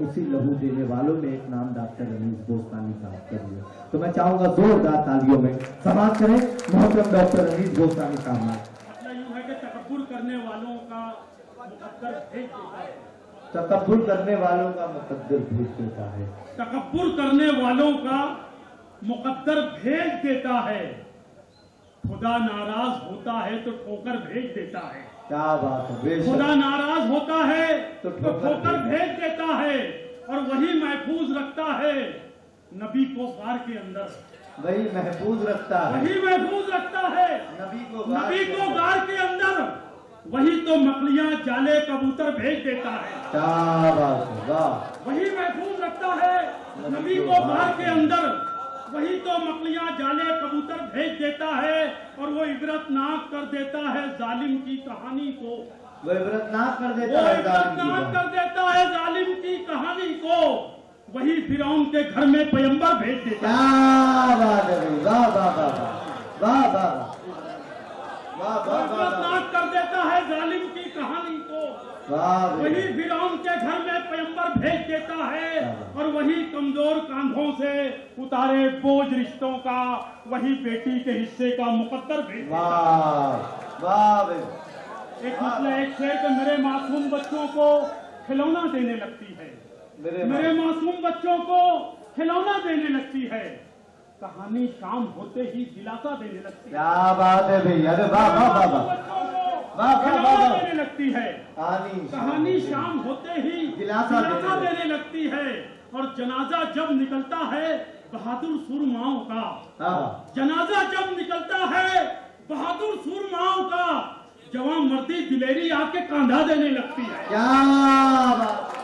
उसी लहू देने वालों में एक नाम डॉक्टर रनीस गोस्वामी साहब का भी है। तो मैं चाहूंगा जोरदार तालियों में समाप्त करें मोहतरम डॉक्टर रनीस गोस्वामी साहब। मतलब यूं है कि तकब्बुर करने वालों का मुकद्दर भेज देता है। तकब्बुर करने वालों का मुकद्दर भेज देता है। तकब्बुर करने वालों का मुकद्दर भेज देता है। खुदा नाराज होता है तो ठोकर भेज देता है। क्या बात है। खुदा नाराज होता है तो तो ठोकर भेज देता है और वही महफूज रखता है नबी को गार के अंदर। वही महफूज रखता है। वही महफूज रखता है नबी को गार के अंदर। वही तो मकलियां जाले कबूतर भेज देता है। क्या बात है। वाह। वही महफूज रखता है नबी को गार के अंदर। वही तो मकलियां जाले कबूतर भेज देता है और वो इबरतनाक कर देता है जालिम की कहानी को। वो इबरतनाक कर देता है जालिम की कहानी को। वही फिरौन के घर में पैगंबर भेज देता है। क्या बात है। वाह वाह वाह वाह वाह वाह। इबरतनाक कर देता है जालिम की कहानी को। वही फिरौन के घर में पैगंबर भेज देता है और वही कमजोर कांधों से उतारे बोझ रिश्तों का वही बेटी के हिस्से का मुकद्दर भेज देता है। एक शेर के मेरे मासूम बच्चों को खिलौना देने लगती है। मेरे मासूम बच्चों को खिलौना देने लगती है। कहानी शाम होते ही दिलासा देने लगती है। क्या बात है भैया। अरे वाह वाह वाह वाह देने लगती है। कहानी शाम होते ही दिलासा देने लगती है। और जनाजा जब निकलता है बहादुर सुरमाओं का। जनाजा जब निकलता है बहादुर सुरमाओं का जवां मर्दी दिलेरी आके कांधा देने लगती है। क्या बात।